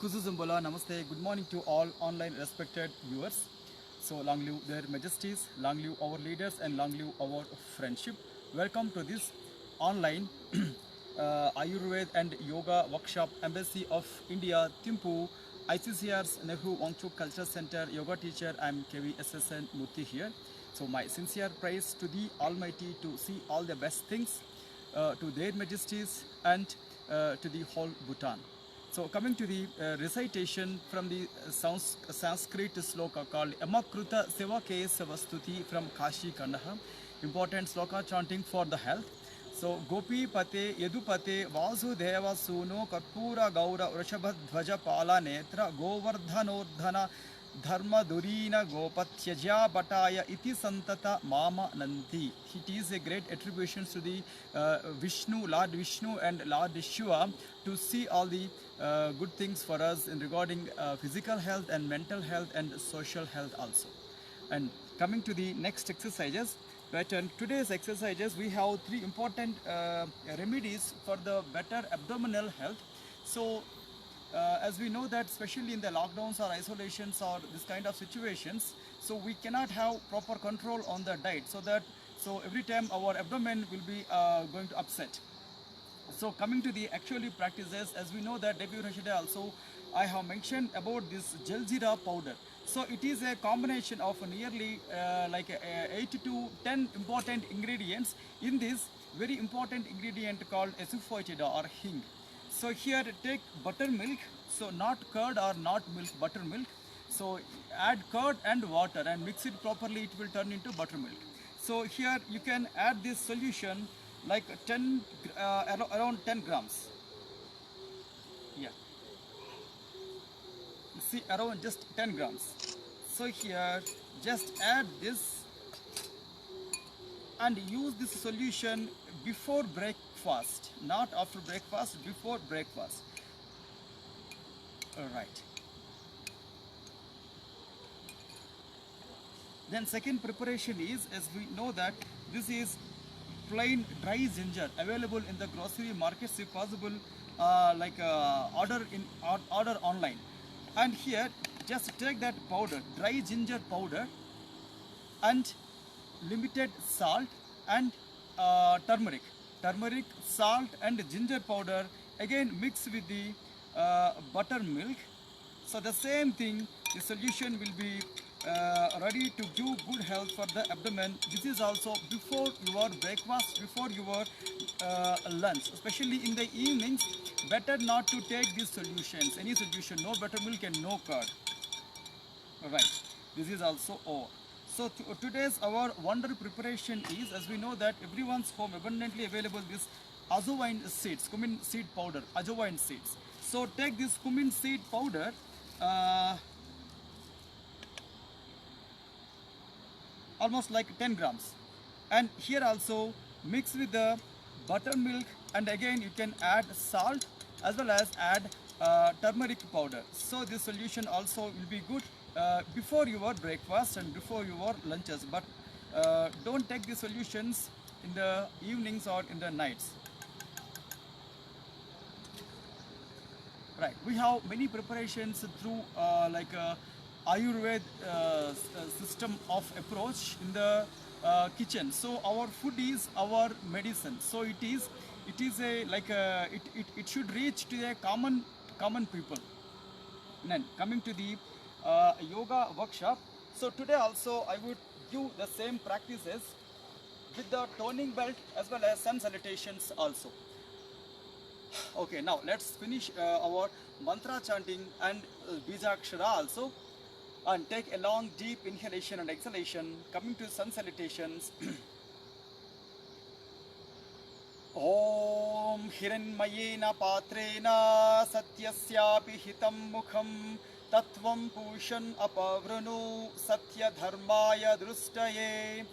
Kuzuzumbola, Namaste. Good morning to all online respected viewers. So, long live their majesties, long live our leaders, and long live our friendship. Welcome to this online Ayurveda and Yoga Workshop, Embassy of India, Thimphu, ICCR's Nehru Wangchuk Culture Center, Yoga teacher. I'm KVSSN Murthy here. So, my sincere praise to the Almighty to see all the best things to their majesties and to the whole Bhutan. So coming to the recitation from the Sanskrit sloka called Yamakruta Sevake Savastuti from Kashi Kandaha, important sloka chanting for the health. So Gopi Pate Yedupate Vasudeva Suno Karpura Gaura Vrishabhadvaja Pala Netra Govardhanordhana Dharma Durina Gopatyajya Bataya Iti Santata Mama Nanti. It is a great attribution to the Vishnu, Lord Vishnu and Lord Shiva to see all the good things for us in regarding physical health and mental health and social health also. And coming to the next exercises, but in today's exercises we have three important remedies for the better abdominal health. So as we know that especially in the lockdowns or isolations or this kind of situations, so we cannot have proper control on the diet, so every time our abdomen will be going to upset. So coming to the actually practices, as we know that Devi Rashida also I have mentioned about this Jaljeera powder. So it is a combination of nearly 8 to 10 important ingredients in this very important ingredient called Asafoetida or hing. So here take buttermilk, so not curd or not milk, buttermilk. So add curd and water and mix it properly, it will turn into buttermilk. So here you can add this solution like around 10 grams. Yeah, see around just 10 grams. So here just add this and use this solution before breakfast, not after breakfast, before breakfast. All right. Then second preparation is, as we know that this is plain dry ginger available in the grocery markets if possible, order online. And here just take that powder, dry ginger powder, and limited salt and turmeric, salt and ginger powder, again mix with the buttermilk. So the same thing, the solution will be ready to give good health for the abdomen. This is also before your breakfast, before your lunch, especially in the evenings. Better not to take these solutions, any solution, no buttermilk and no curd. Right, this is also over. So today's our wonder preparation is, as we know that everyone's home abundantly available this ajwain seeds, cumin seed powder, ajwain seeds. So take this cumin seed powder, almost like 10 grams, and here also mix with the buttermilk, and again you can add salt as well as add turmeric powder. So this solution also will be good before your breakfast and before your lunches, but don't take the solutions in the evenings or in the nights. Right, we have many preparations through Ayurveda system of approach in the kitchen. So our food is our medicine. So it is a it should reach to a common people. Then coming to the yoga workshop. So today also I would give the same practices with the toning belt as well as sun salutations also. Okay, now let's finish our mantra chanting and Bijakshara also, and take a long deep inhalation and exhalation. Coming to sun salutations. Om Hiranmayena Patrena Satyasyapi Hitam Mukham Tattvam Pushan Apavrunu Satya Dharmaya Drustaye.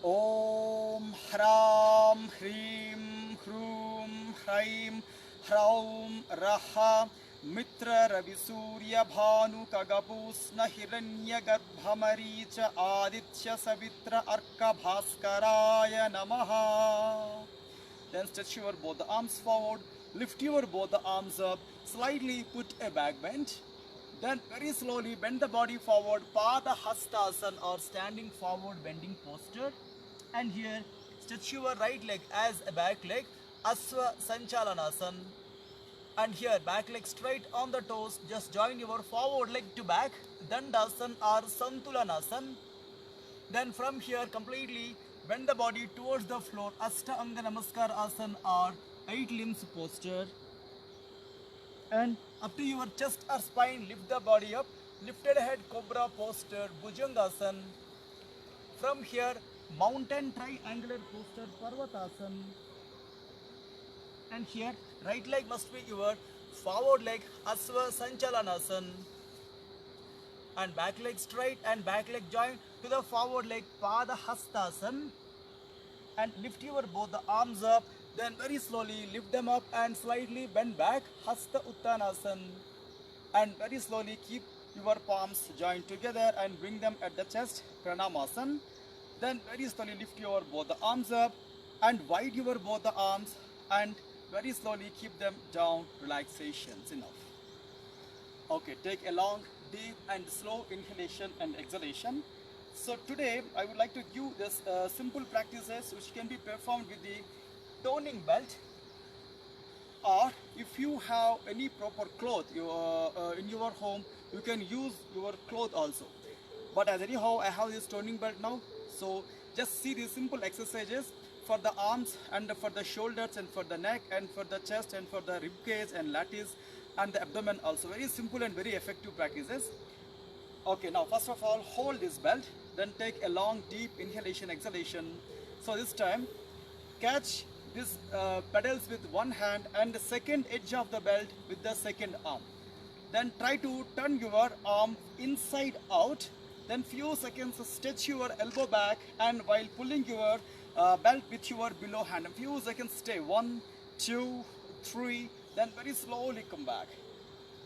Om Hram Hrim Hrum Hraim Hraum Raha Mitra Ravi Surya Bhanu Kagapusna Hiranya Garbhamaricha Aditya Savitra Arka Bhaskaraya Namaha. Then stretch your both the arms forward, lift your both the arms up, slightly put a back bend. Then very slowly bend the body forward, Pada Hastasana or standing forward bending posture. And here stretch your right leg as a back leg, Asva Sanchalanasana. And here back leg straight on the toes, just join your forward leg to back, Dandasana or Santulanasana. Then from here completely bend the body towards the floor, Ashtanga Namaskar Asana or 8 limbs posture. And up to your chest or spine, lift the body up, lifted head cobra posture, Bhujangasana. From here mountain triangular posture, Parvatasana. And here right leg must be your forward leg, Asva Sanchalanasana. And back leg straight and back leg joint to the forward leg, Pada Hastasana. And lift your both the arms up, then very slowly lift them up and slightly bend back, Hasta Uttanasana. And very slowly keep your palms joined together and bring them at the chest, Pranamasana. Then very slowly lift your both the arms up and wide your both the arms and very slowly keep them down, relaxations, enough. Okay, take a long, deep and slow inhalation and exhalation. So today I would like to give this simple practices which can be performed with the toning belt, or if you have any proper cloth in your home, you can use your cloth also. But as anyhow I have this toning belt now, so just see these simple exercises for the arms and for the shoulders and for the neck and for the chest and for the rib cage and lattice and the abdomen also. Very simple and very effective practices. Okay, now first of all hold this belt, then take a long deep inhalation exhalation. So this time catch these pedals with one hand and the second edge of the belt with the second arm. Then try to turn your arm inside out. Then few seconds stretch your elbow back and while pulling your belt with your below hand. A few seconds stay. 1, 2, 3. Then very slowly come back.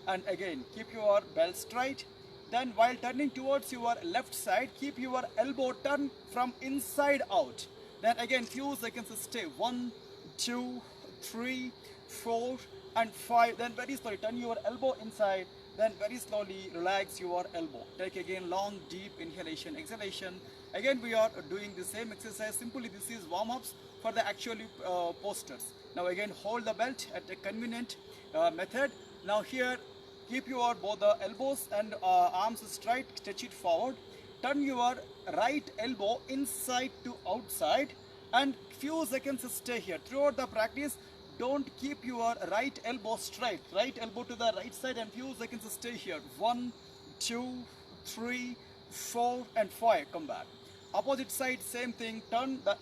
And again keep your belt straight. Then while turning towards your left side, keep your elbow turn from inside out. Then again few seconds stay. 1, 2, 3, 4 and 5. Then very slowly turn your elbow inside. Then very slowly relax your elbow. Take again long deep inhalation, exhalation. Again we are doing the same exercise. Simply this is warm-ups for the actual postures. Now again hold the belt at a convenient method. Now here keep your both the elbows and arms straight, stretch it forward. Turn your right elbow inside to outside and few seconds stay here. Throughout the practice, don't keep your right elbow straight. Right elbow to the right side and few seconds stay here. 1, 2, 3, 4 and 5. Come back. Opposite side same thing. Turn the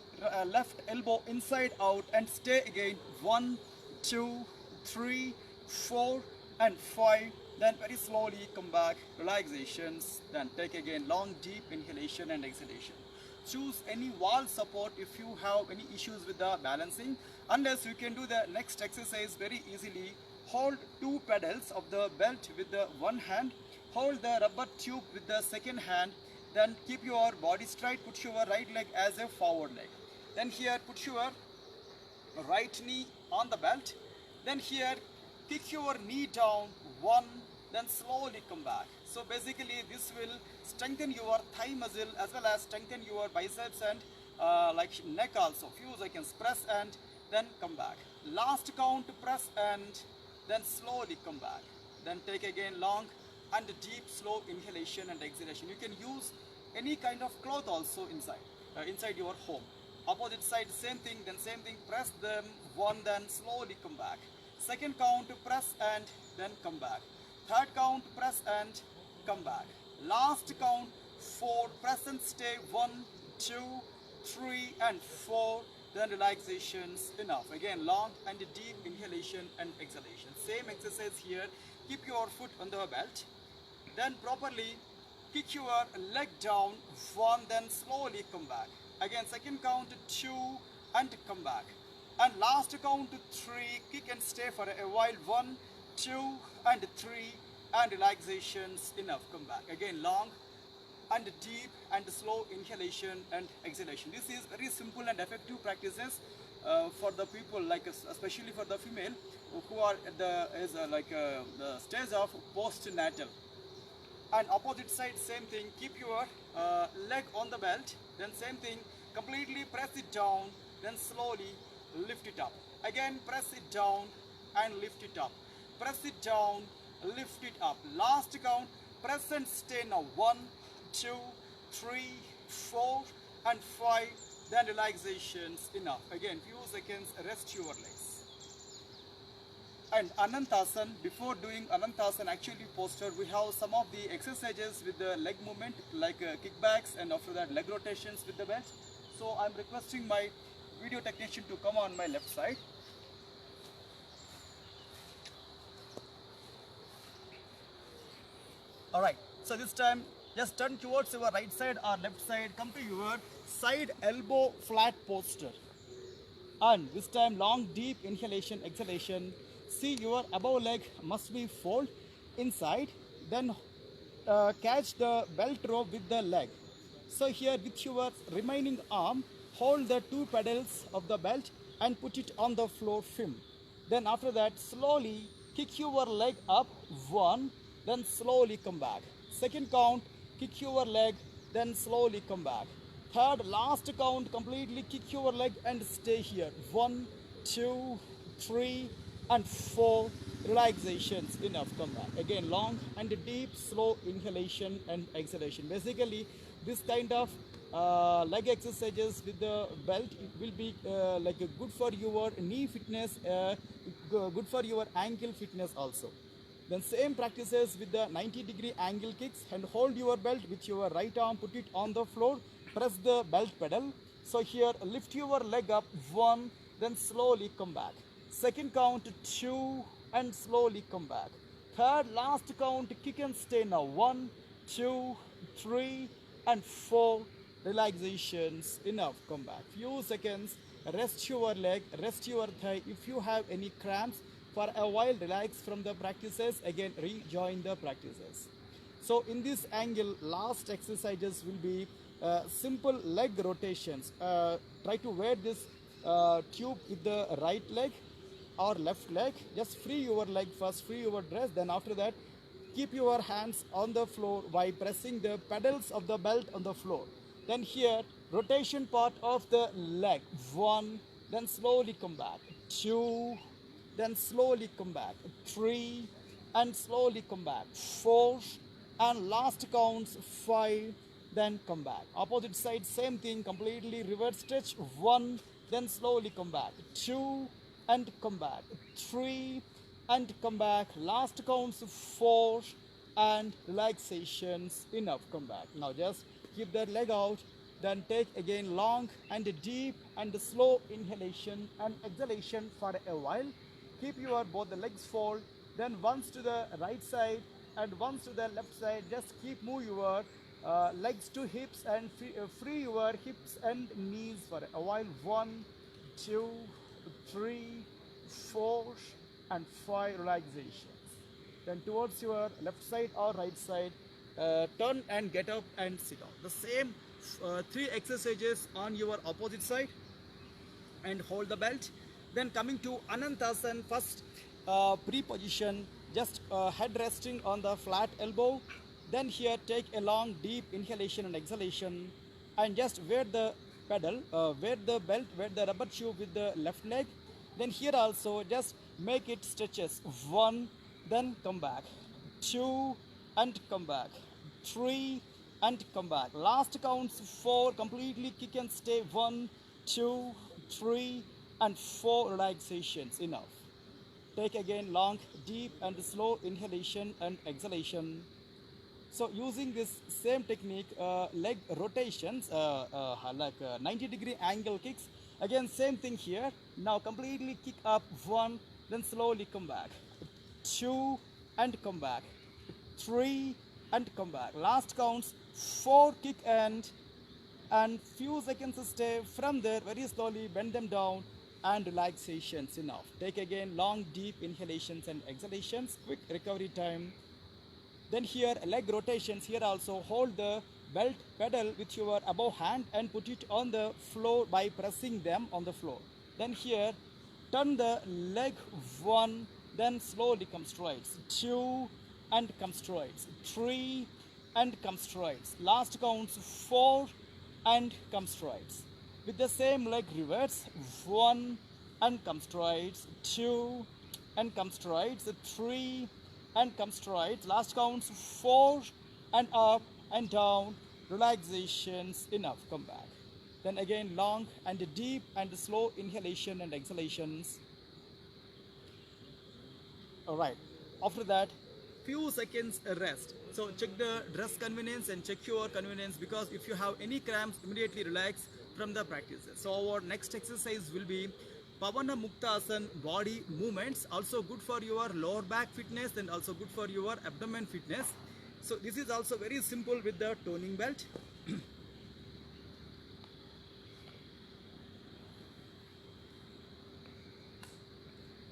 left elbow inside out and stay again. 1, 2, 3, 4 and 5. Then very slowly come back, relaxations. Then take again long deep inhalation and exhalation. Choose any wall support if you have any issues with the balancing. Unless you can do the next exercise very easily. Hold 2 pedals of the belt with the one hand. Hold the rubber tube with the second hand. Then keep your body straight. Put your right leg as a forward leg. Then here put your right knee on the belt. Then here kick your knee down. 1. Then slowly come back. So basically this will strengthen your thigh muscle as well as strengthen your biceps and like neck also. Few seconds press and then come back. Last count press and then slowly come back. Then take again long and deep slow inhalation and exhalation. You can use any kind of cloth also inside your home. Opposite side same thing, then same thing, press them 1, then slowly come back. Second count press and then come back. Third count press and come back. Last count 4, press and stay. 1, 2, 3 and 4. Then relaxations, enough. Again long and deep inhalation and exhalation. Same exercise here. Keep your foot on the belt. Then properly kick your leg down. 1, then slowly come back. Again second count 2 and come back. And last count 3, kick and stay for a while. 1, 2 and 3 and relaxations, enough. Come back. Again long and deep and slow inhalation and exhalation. This is very simple and effective practices for the people, like especially for the female who are at the the stage of postnatal. And opposite side, same thing, keep your leg on the belt, then same thing, completely press it down, then slowly lift it up. Again press it down and lift it up, press it down, lift it up. Last count, press and stay now. 1, 2, 3, 4 and 5, then relaxations enough. Again few seconds, rest your legs. And Anantasan, before doing Anantasan actually posture, we have some of the exercises with the leg movement like kickbacks, and after that leg rotations with the belt. So I'm requesting my video technician to come on my left side. Alright, so this time just turn towards your right side or left side, come to your side elbow flat posture. And this time long deep inhalation, exhalation. See your above leg must be fold inside, then catch the belt rope with the leg. So here with your remaining arm, hold the 2 pedals of the belt and put it on the floor film. Then after that slowly kick your leg up, 1, then slowly come back. Second count, kick your leg, then slowly come back. Third, last count, completely kick your leg and stay here. 1, 2, 3 and 4 relaxations, enough, come back. Again long and deep slow inhalation and exhalation. Basically this kind of leg exercises with the belt, it will be good for your knee fitness, good for your ankle fitness also. Then same practices with the 90-degree angle kicks, and hold your belt with your right arm, put it on the floor, press the belt pedal. So here lift your leg up, 1, then slowly come back. Second count, 2 and slowly come back. Third, last count, kick and stay now. 1, 2, 3 and 4 relaxations, enough, come back. Few seconds, rest your leg, rest your thigh. If you have any cramps, for a while relax from the practices, again rejoin the practices. So in this angle, last exercises will be simple leg rotations. Try to wear this tube with the right leg or left leg. Just free your leg first, free your dress, then after that keep your hands on the floor by pressing the pedals of the belt on the floor. Then here rotation part of the leg, 1, then slowly come back, 2, then slowly come back, 3 and slowly come back, 4 and last counts 5, then come back. Opposite side same thing, completely reverse stretch, 1, then slowly come back, 2 and come back, 3 and come back, last counts 4 and relaxations, enough, come back. Now just keep that leg out, then take again long and deep and slow inhalation and exhalation for a while. Keep your both the legs fold, then once to the right side and once to the left side. Just keep move your legs to hips and free your hips and knees for a while. 1, 2, 3, 4 and 5 relaxations. Then towards your left side or right side, turn and get up and sit down. The same 3 exercises on your opposite side and hold the belt. Then coming to Anantasan, first pre-position, just head resting on the flat elbow. Then here take a long deep inhalation and exhalation, and just wear the pedal, wear the belt, wear the rubber tube with the left leg. Then here also just make it stretches, 1, then come back, 2 and come back, 3 and come back. Last counts 4, completely kick and stay, 1, 2, 3 and 4 relaxations, enough. Take again long, deep and slow inhalation and exhalation. So using this same technique, leg rotations, 90-degree angle kicks, again same thing here. Now completely kick up, 1, then slowly come back, 2 and come back, 3 and come back. Last counts 4, kick and few seconds stay. From there very slowly bend them down and relaxations, enough. Take again long deep inhalations and exhalations, quick recovery time. Then here leg rotations, here also hold the belt pedal with your above hand and put it on the floor by pressing them on the floor. Then here, turn the leg 1, then slowly come straight. 2 and come straight. 3 and come straight. Last counts 4 and come straight. With the same leg reverse, 1 and come straight. 2 and come straight. 3 and come straight. Last counts 4 and up and down. Relaxations, enough, come back. Then again long and deep and slow inhalation and exhalations. Alright, after that few seconds rest. So check the dress convenience and check your convenience, because if you have any cramps, immediately relax from the practices. So our next exercise will be Pavana Muktasana body movements, also good for your lower back fitness and also good for your abdomen fitness. So this is also very simple with the toning belt.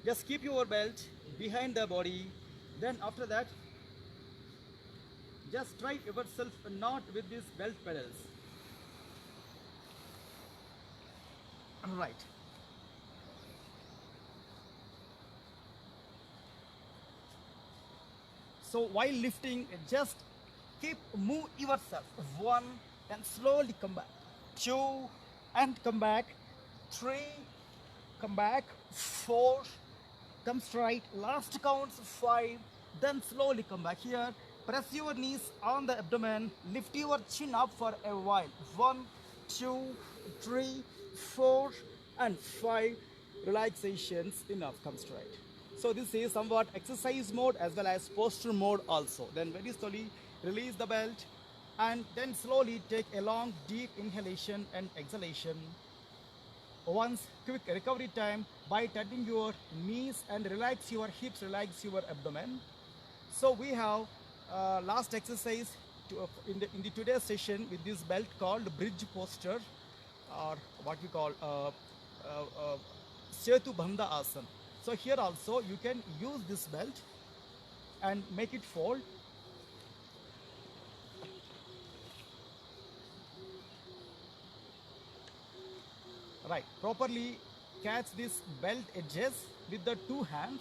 Just keep your belt behind the body. Then after that, just try yourself not with these belt pedals. Right. So while lifting, just move yourself. 1, then slowly come back. 2 and come back. 3, come back. 4, come straight. Last counts 5, then slowly come back. Here, press your knees on the abdomen. Lift your chin up for a while. 1, 2, 3, 4 and 5. Relaxations, enough, come straight. So this is somewhat exercise mode as well as posture mode also. Then very slowly release the belt and then slowly take a long deep inhalation and exhalation. Once quick recovery time by turning your knees and relax your hips, relax your abdomen. So we have last exercise in the today's session with this belt called bridge posture, or what we call Setu Bandha Asana. So here also you can use this belt and make it fold. Right, properly catch this belt edges with the 2 hands.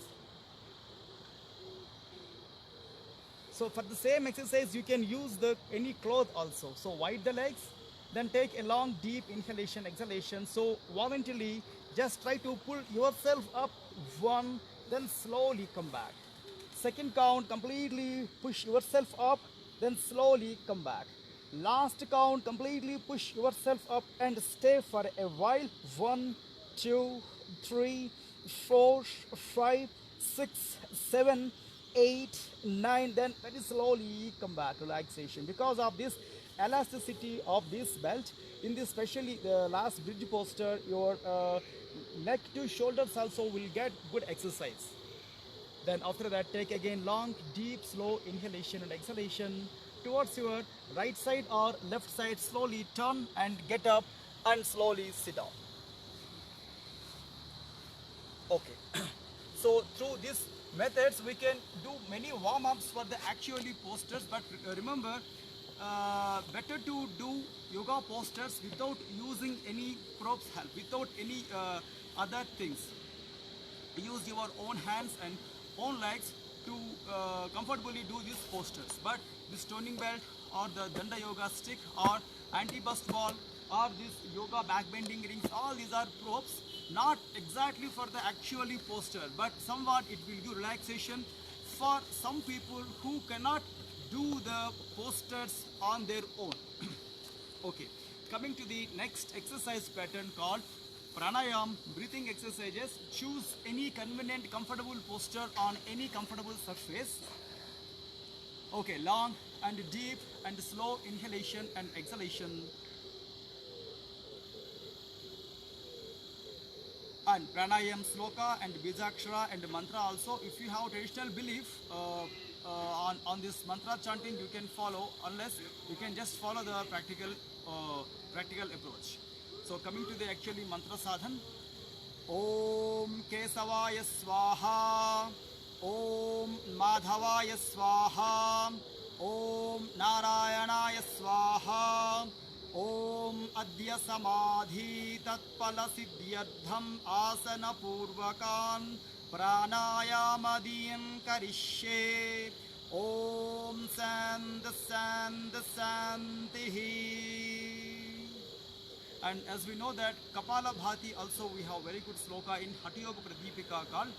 So for the same exercise you can use any cloth also. So wide the legs, then take a long deep inhalation, exhalation. So voluntarily just try to pull yourself up. 1, then slowly come back. Second count, completely push yourself up, then slowly come back. Last count, completely push yourself up and stay for a while. 1, 2, 3, 4, 5, 6, 7, 8, 9. Then very slowly come back. Relaxation. Because of this elasticity of this belt, in this especially the last bridge posture, your neck to shoulders also will get good exercise. Then after that, take again long, deep, slow inhalation and exhalation towards your right side or left side. Slowly turn and get up and slowly sit down. Okay. So through these methods, we can do many warm-ups for the actually postures. But remember, better to do yoga postures without using any props help, without any other things. Use your own hands and own legs to comfortably do these postures. But this toning belt or the Danda Yoga stick or anti-bust ball or this yoga back bending rings, all these are props, not exactly for the actually posture, but somewhat it will give relaxation for some people who cannot do the postures on their own. Okay, coming to the next exercise pattern called pranayam, breathing exercises. Choose any convenient comfortable posture on any comfortable surface. Okay, long and deep and slow inhalation and exhalation. And pranayam, sloka and bijakshara and mantra also. If you have traditional belief on this mantra chanting, you can follow, unless you can just follow the practical approach. So coming to the actually mantra sadhan. Om Kesavaya Swaha, Om Madhavaya Swaha, Om Narayanaya Swaha, ॐ अद्य समाधि तत्फलसिद्ध्यर्थम् आसनपूर्वकान् प्राणायामदीन् करिष्ये। ॐ शान्तिः। And as we know that Kapalabhati also we have very good sloka in Hatha Yoga Pradipika called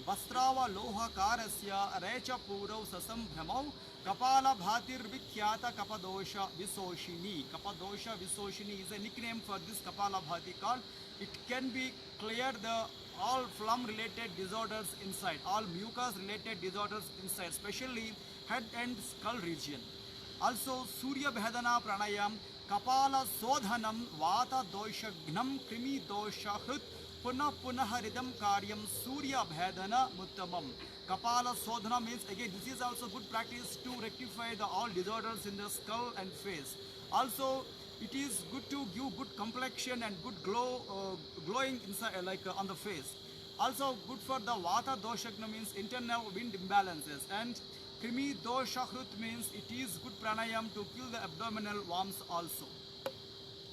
Vastrava Loha Karasya Recha Purav Sasam Bhramau Kapalabhatir Vikhyata Kapadosha Visoshini. Kapadosha Visoshini is a nickname for this Kapalabhati called. It can be cleared the all phlegm related disorders inside, all mucus related disorders inside, especially head and skull region. Also Surya Bhedana Pranayam Kapala Sodhanam Vata Doshagnam Krimi Dosha Hrut Punah Punaharidam Karyam Surya Bhedana Muttamam. Kapala Sodhana means again this is also good practice to rectify the all disorders in the skull and face. Also it is good to give good complexion and good glowing inside on the face. Also good for the Vata Doshagna means internal wind imbalances, and Krimi Dosha Hrut means it is good pranayam to kill the abdominal worms also.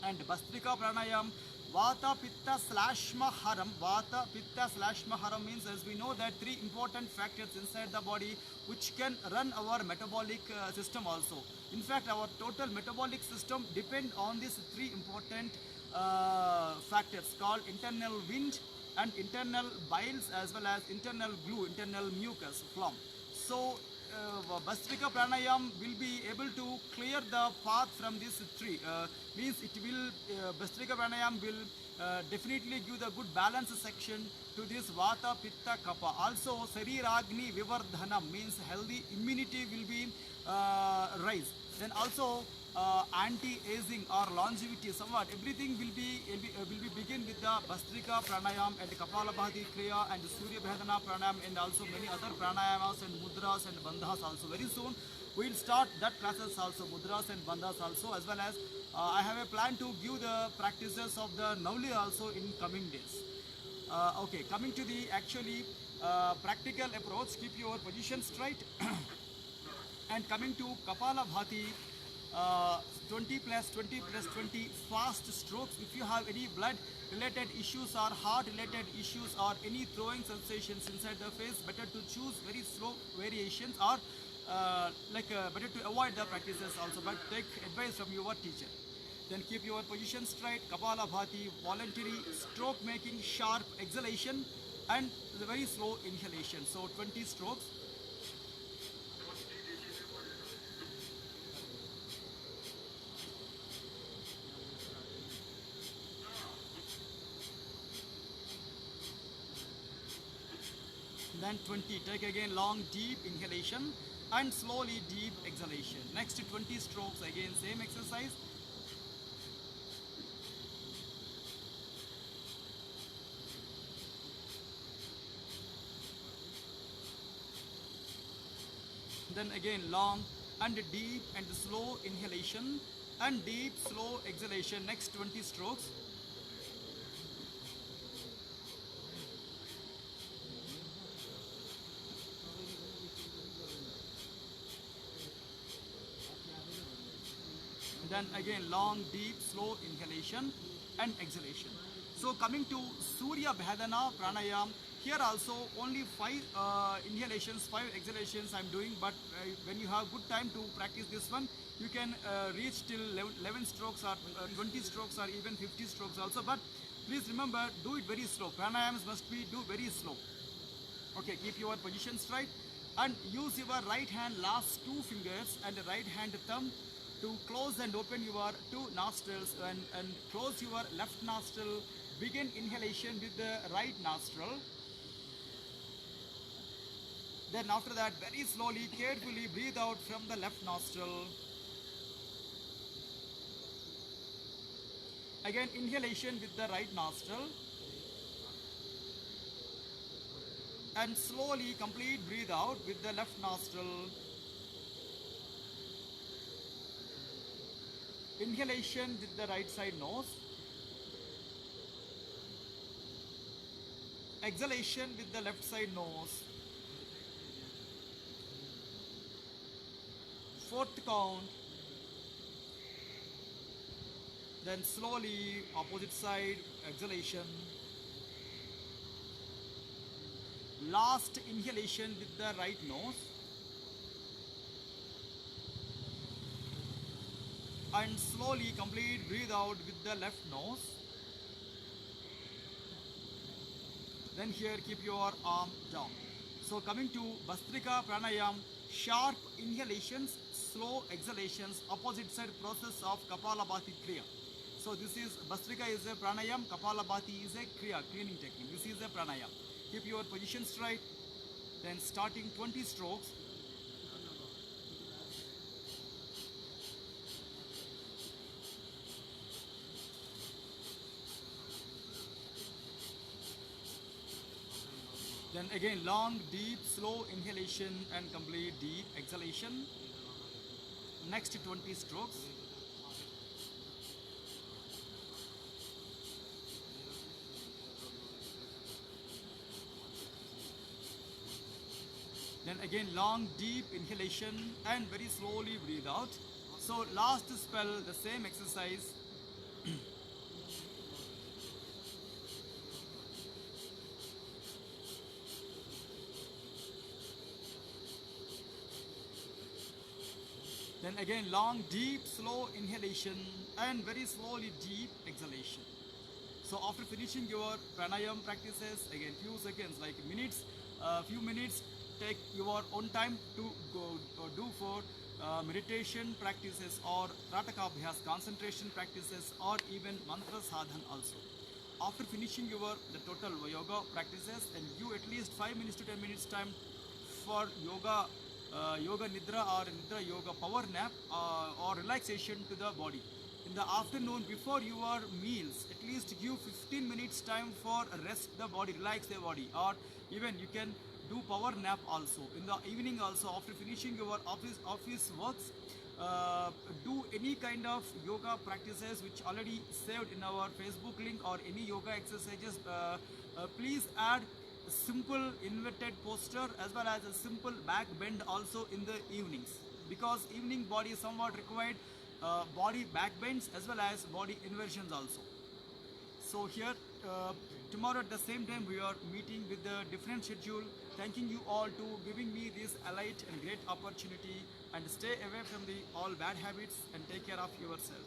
And Bastrika Pranayam Vata Pitta Slashma Haram. Vata Pitta Slashma Haram means, as we know, that three important factors inside the body which can run our metabolic system also. In fact, our total metabolic system depend on these three important factors called internal wind and internal biles as well as internal glue, internal mucus, phlegm. So Bastrika Pranayam will be able to clear the path from this tree. Means it will, Bastrika Pranayam will definitely give the good balance section to this Vata, Pitta, Kapha. Also Sariragni Vivardhanam means healthy immunity will be rise. Then also anti-aging or longevity, somewhat everything will be begin with the Bastrika Pranayam and Kapalabhati Kriya and Surya Bhedana Pranayam and also many other pranayamas and mudras and bandhas also. Very soon we will start that classes also, mudras and bandhas also, as well as I have a plan to give the practices of the Nauli also in coming days. Okay, coming to the actually practical approach, keep your position straight. And coming to Kapalabhati, 20 plus 20 plus 20 fast strokes. If you have any blood related issues or heart related issues or any throwing sensations inside the face, better to choose very slow variations or better to avoid the practices also, but take advice from your teacher. Then keep your position straight. Kapalabhati, voluntary stroke making sharp exhalation and the very slow inhalation. So 20 strokes. Then 20, take again long deep inhalation and slowly deep exhalation. Next 20 strokes, again same exercise. Then again long and deep and slow inhalation and deep slow exhalation. Next 20 strokes. Then again long deep slow inhalation and exhalation. So coming to Surya Bhedana Pranayam, here also only 5 inhalations, 5 exhalations I am doing, but when you have good time to practice this one, you can reach till 11 strokes or 20 strokes or even 50 strokes also, but please remember, do it very slow. Pranayams must be do very slow. Okay, keep your position straight and use your right hand last 2 fingers and the right hand thumb to close and open your 2 nostrils and close your left nostril. Begin inhalation with the right nostril. Then after that, very slowly, carefully breathe out from the left nostril. Again inhalation with the right nostril. And slowly complete breathe out with the left nostril. Inhalation with the right side nose. Exhalation with the left side nose. 4th count. Then slowly opposite side exhalation. Last inhalation with the right nose. And slowly complete breathe out with the left nose. Then here keep your arm down. So coming to Bhastrika Pranayam, sharp inhalations, slow exhalations, opposite side process of Kapalabhati Kriya. So this is Bhastrika is a pranayam, Kapalabhati is a Kriya, cleaning technique. This is a pranayam. Keep your position straight. Then starting 20 strokes. Then again long, deep, slow inhalation and complete deep exhalation. Next 20 strokes. Then again long, deep inhalation and very slowly breathe out. So last spell, the same exercise. Then again long, deep, slow inhalation and very slowly deep exhalation. So after finishing your pranayam practices, again few seconds, like minutes, few minutes, take your own time to go or do for meditation practices or Ratakabhyas, concentration practices, or even mantra sadhan also. After finishing your the total yoga practices, and you at least 5 minutes to 10 minutes time for yoga nidra or nidra yoga power nap or relaxation to the body. In the afternoon before your meals, at least give 15 minutes time for rest the body, relax the body, or even you can do power nap also. In the evening also, after finishing your office works, do any kind of yoga practices which already saved in our Facebook link, or any yoga exercises. Please add simple inverted posture as well as a simple back bend also in the evenings, because evening body is somewhat required body back bends as well as body inversions also. So here tomorrow at the same time we are meeting with the different schedule. Thanking you all to giving me this elite and great opportunity, and stay away from the all bad habits and take care of yourself.